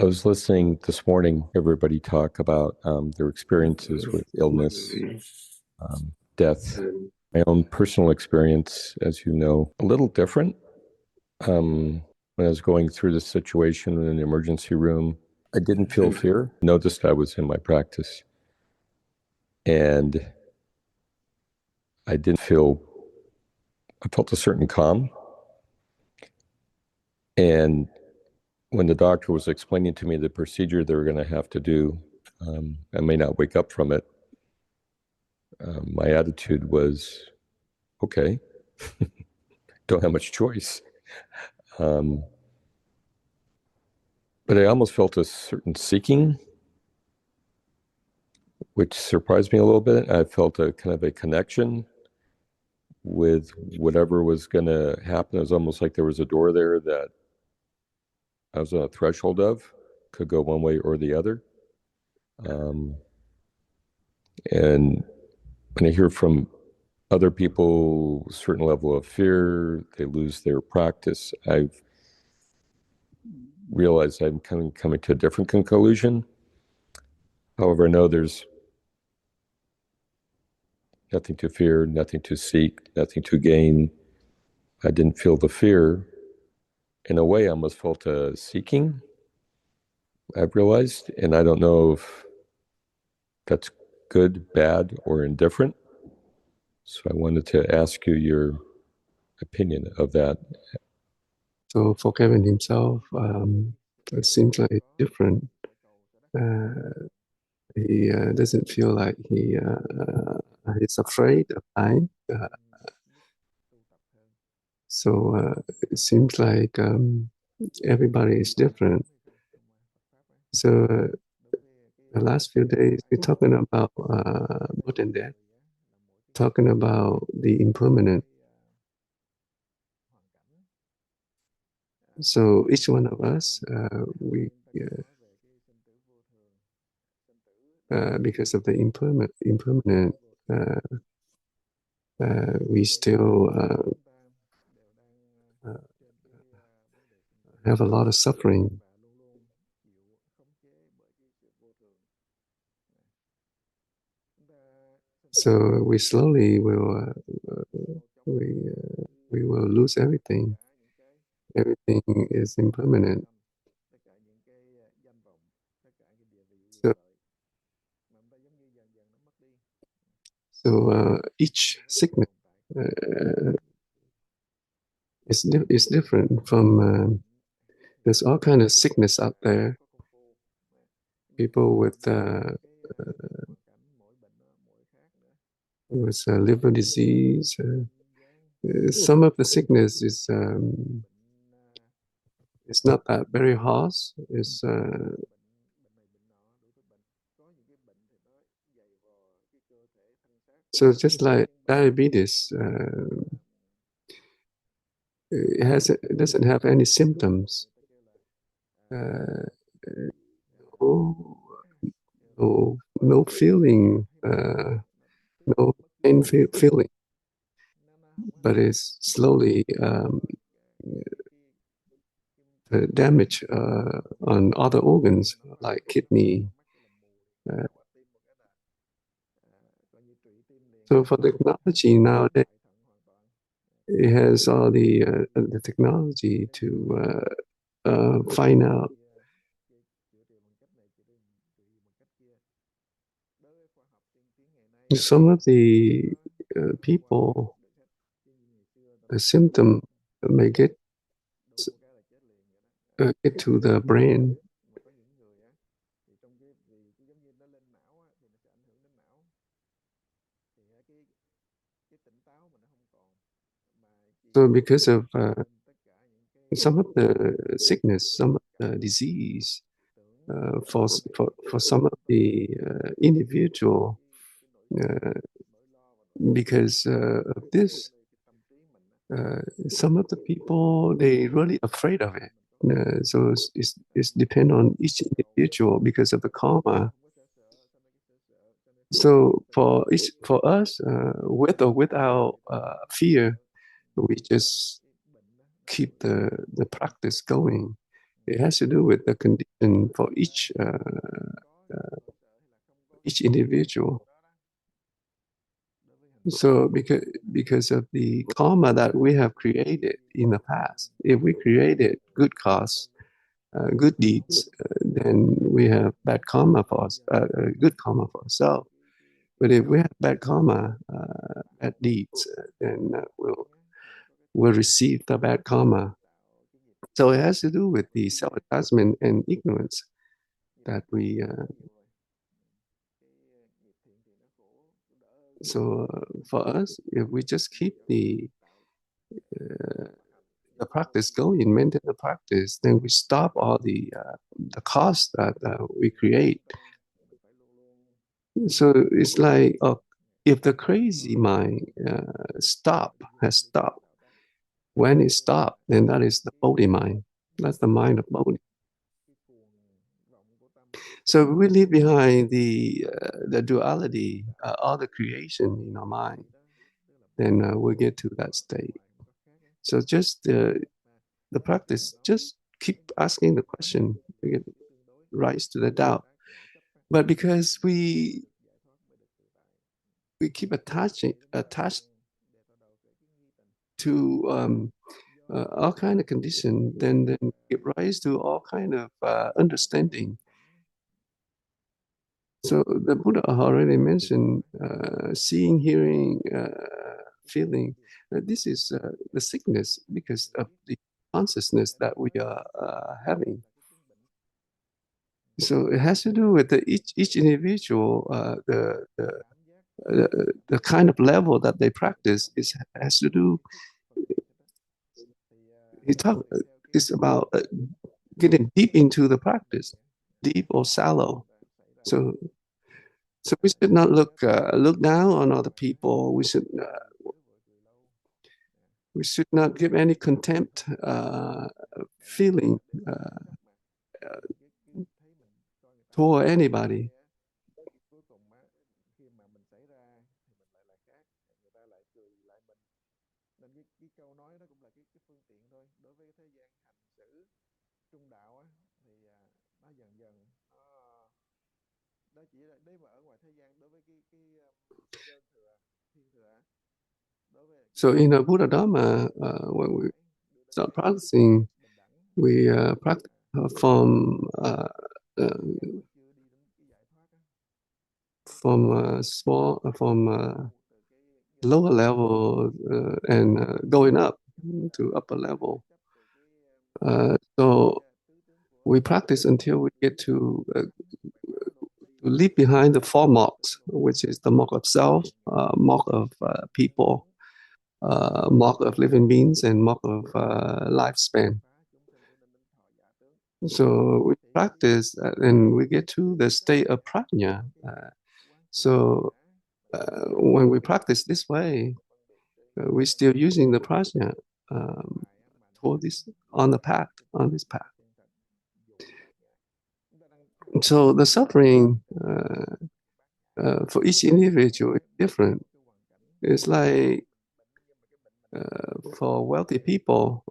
I was listening this morning, everybody talk about their experiences with illness, death. My own personal experience, as you know, a little different. When I was going through this situation in the emergency room, I didn't feel fear. Noticed I was in my practice. And I felt a certain calm. And when the doctor was explaining to me the procedure they were going to have to do, I may not wake up from it. My attitude was, okay, don't have much choice. But I almost felt a certain seeking, which surprised me a little bit. I felt a kind of a connection with whatever was going to happen. It was almost like there was a door there that I was on a threshold of, could go one way or the other. And when I hear from other people, a certain level of fear, they lose their practice, I've realized I'm coming to a different conclusion. However, I know there's nothing to fear, nothing to seek, nothing to gain. I didn't feel the fear. In a way, I almost felt a seeking, I've realized, and I don't know if that's good, bad, or indifferent. So I wanted to ask you your opinion of that. So for Kevin himself, it seems like it's different. He doesn't feel like he's afraid of dying. So it seems like everybody is different. So the last few days, we're talking about more than that, talking about the impermanent. So each one of us, because of the impermanent, we still have a lot of suffering. So we slowly will we will lose everything. Everything is impermanent. So each sickness is different from. There's all kind of sickness out there. People with liver disease. Some of the sickness is it's not that very harsh. It's so just like diabetes, it doesn't have any symptoms. No feeling, no pain feeling, but it's slowly damage on other organs like kidney. So for technology nowadays, it has all the technology to find out. Some of the people, the symptom may get to the brain. So because of some of the sickness, some of the disease, for some of the individual, because of this, some of the people, they really afraid of it. So it's depend on each individual because of the karma. So for us, with or without fear, we just keep the practice going. It has to do with the condition for each individual. So because of the karma that we have created in the past, if we created good cause, good deeds, then we have bad karma for us, good karma for ourselves. But if we have bad karma, bad deeds, then we'll receive the bad karma. So it has to do with the self-attachment and ignorance that we. So for us, if we just keep the practice going, maintain the practice, then we stop all the cost that we create. So it's like if the crazy mind has stopped. When it stopped, then that is the Bodhi mind. That's the mind of Bodhi. So we leave behind the duality, all the creation in our mind, then we get to that state. So just the practice, just keep asking the question, it rise to the doubt. But because we keep attached to all kind of condition, then give rise to all kind of understanding. So the Buddha already mentioned seeing, hearing, feeling. This is the sickness because of the consciousness that we are having. So it has to do with each individual, the kind of level that they practice has to do. It's about getting deep into the practice, deep or shallow. So we should not look down on other people. We should not give any contempt feeling toward anybody. So in the Buddha Dharma, when we start practicing, we practice from lower level and going up to upper level. So we practice until we get to leave behind the four marks, which is the mark of self, mark of people, mark of living beings, and mark of lifespan. So we practice and we get to the state of prajna. So when we practice this way, we're still using the prajna toward this on this path. So the suffering for each individual is different. It's like for wealthy people,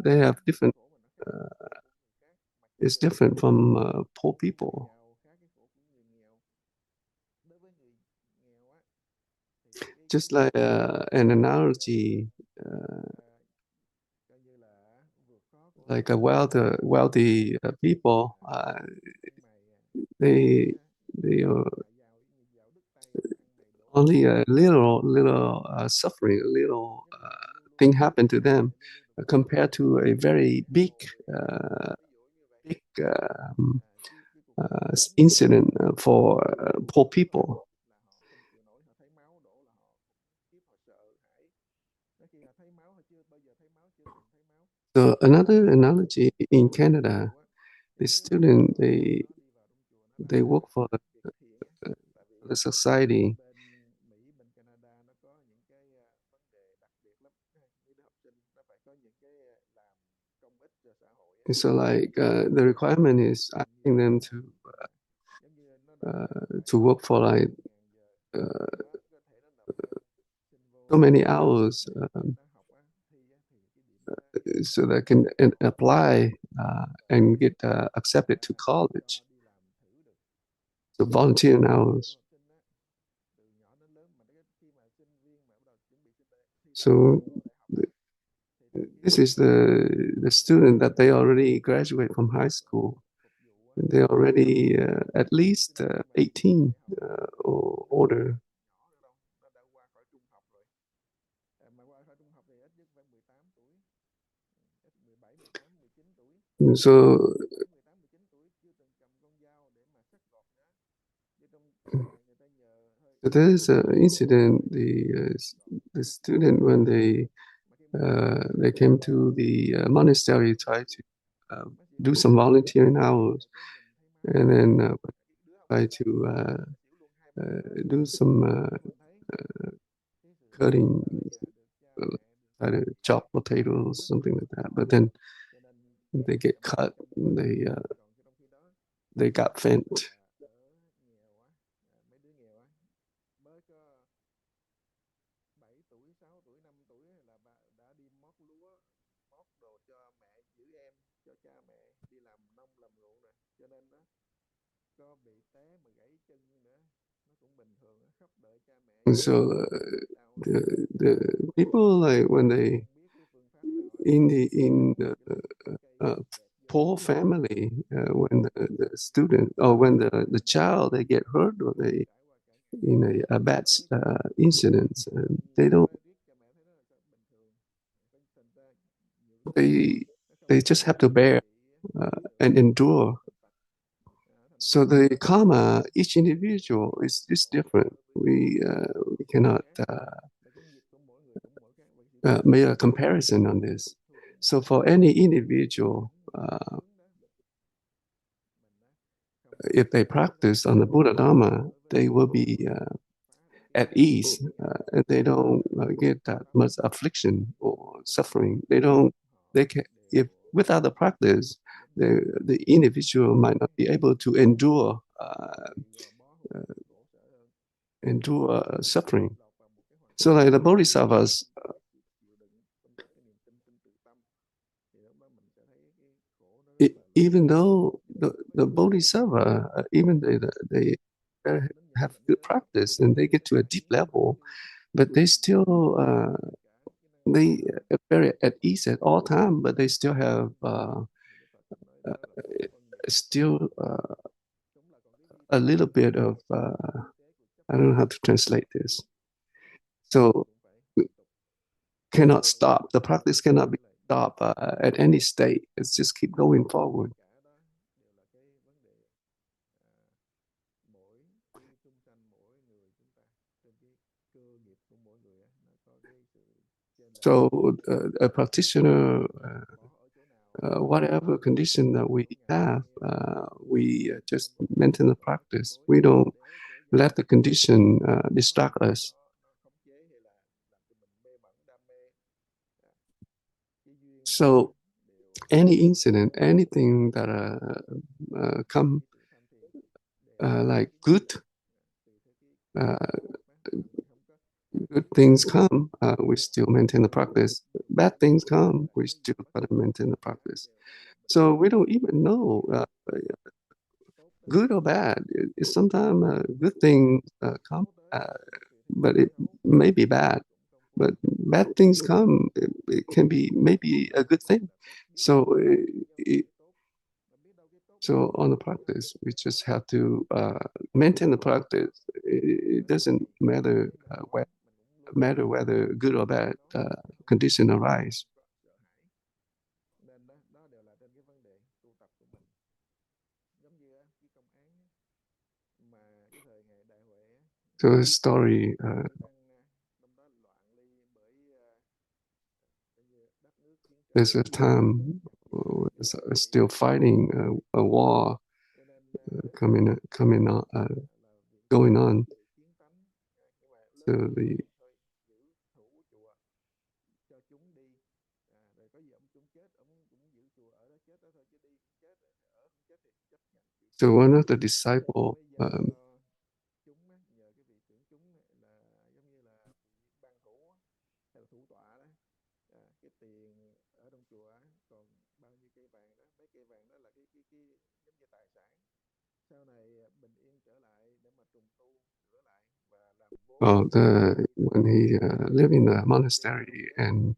they have different. It's different from poor people. Just like an analogy, like a wealthy people, they only a little suffering, a little thing happened to them compared to a very big incident for poor people. So another analogy in Canada, the student they work for the society. So like the requirement is asking them to work for like so many hours so they can apply and get accepted to college. So volunteering hours. So this is the student that they already graduate from high school. They're already at least 18 or older. So there is an incident. The student, when they came to the monastery, tried to do some volunteering hours, and then try to do some cutting, try to chop potatoes, something like that. But then they get cut. They got faint. So the people, like when they in the poor family, when the student or when the child they get hurt or they in a bad incident, they don't they just have to bear and endure. So the karma, each individual is different. We cannot make a comparison on this. So for any individual, if they practice on the Buddha Dharma, they will be at ease, and they don't get that much affliction or suffering. They can, if without the practice, the individual might not be able to endure suffering. So like the bodhisattvas, even though the bodhisattva, even they have good practice and they get to a deep level, but they still they are very at ease at all time, but they still have still a little bit of I don't know how to translate this. So cannot stop. The practice cannot be stopped at any state. It's just keep going forward. So a practitioner, whatever condition that we have, we just maintain the practice. We don't let the condition distract us. So any incident, anything that come like good things come, we still maintain the practice. Bad things come, we still try to maintain the practice. So we don't even know good or bad. Sometimes good things come, but it may be bad. But bad things come, it can be maybe a good thing. So so on the practice, we just have to maintain the practice. It doesn't matter whether good or bad condition arise. So the story, there's a time still fighting a war going on. So one of the disciples When he lived in a monastery and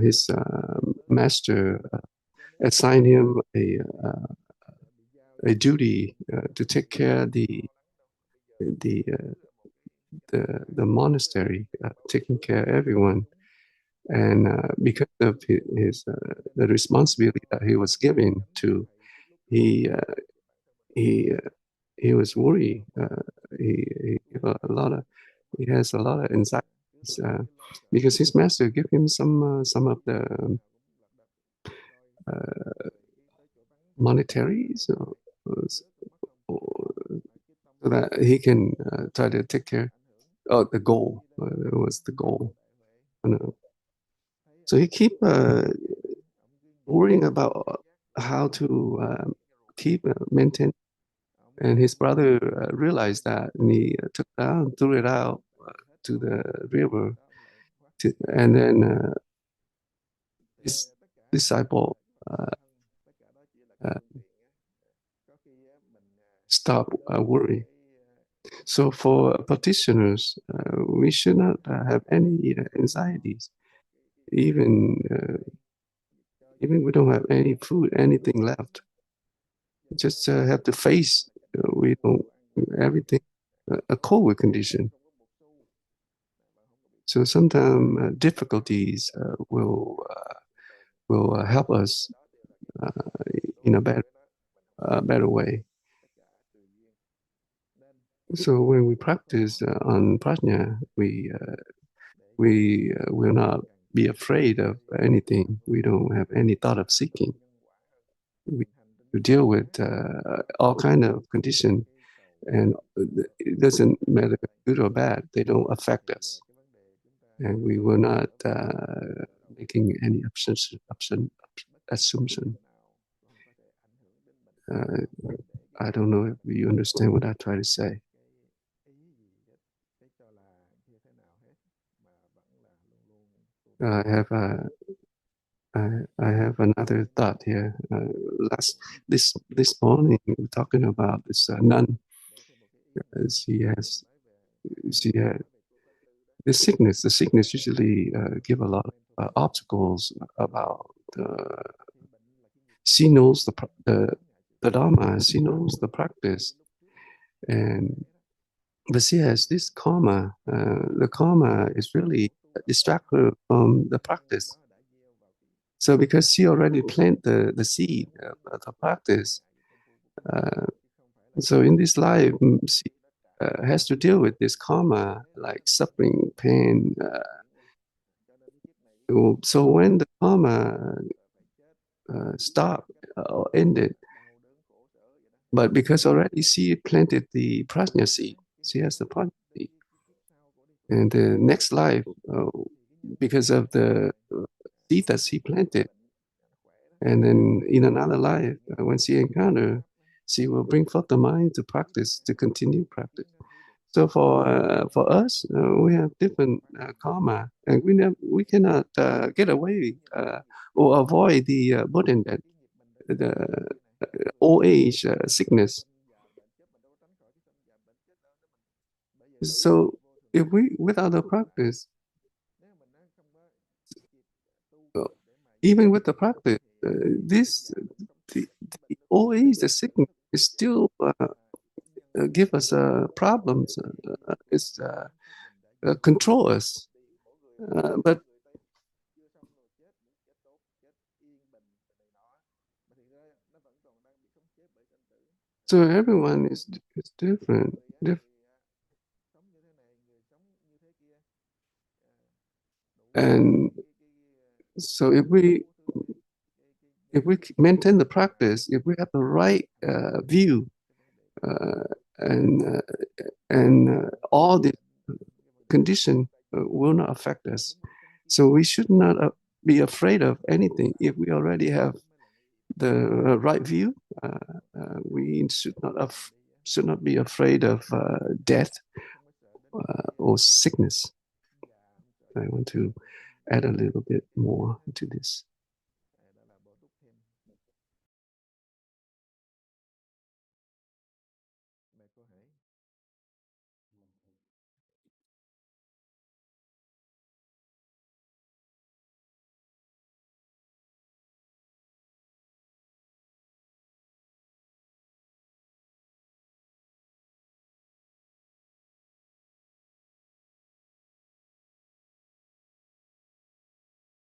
his master assigned him a duty to take care the the monastery, taking care of everyone, and because of his the responsibility that he was given to, he he he was worried. He he has a lot of anxieties because his master gave him some of the monetaries so that he can try to take care. Oh, the goal. It was the goal. So he keep worrying about how to keep maintain. And his brother realized that, and he took it out and threw it out to the river. And then his disciple stopped worrying. So for practitioners, we should not have any anxieties, even we don't have any food, anything left. Just have to face we don't everything a COVID condition. So sometimes difficulties will help us in a better way. So when we practice on prajna, we will not be afraid of anything. We don't have any thought of seeking. We deal with all kind of condition, and it doesn't matter good or bad. They don't affect us, and we will not making any assumption. I don't know if you understand what I try to say. I have another thought here. This morning we're talking about this nun. She had the sickness. The sickness usually give a lot of obstacles about. She knows the Dharma. She knows the practice, but she has this karma. The karma is really distract her from the practice. So because she already planted the seed of the practice, so in this life, she has to deal with this karma, like suffering, pain. So when the karma stop or ended, but because already she planted the prajna seed, she has the prajna seed. And the next life, because of the seed that she planted, and then in another life, when she encounter, she will bring forth the mind to practice, to continue practice. So for us, we have different karma, and we cannot get away or avoid the burden that the old age sickness. So if we without the practice, even with the practice, the old age, the sickness is still give us problems. It's control us, but so everyone is different. And so if we maintain the practice, if we have the right view, and all the condition will not affect us. So we should not be afraid of anything. If we already have the right view, we should not be afraid of death or sickness. I want to add a little bit more to this. có thể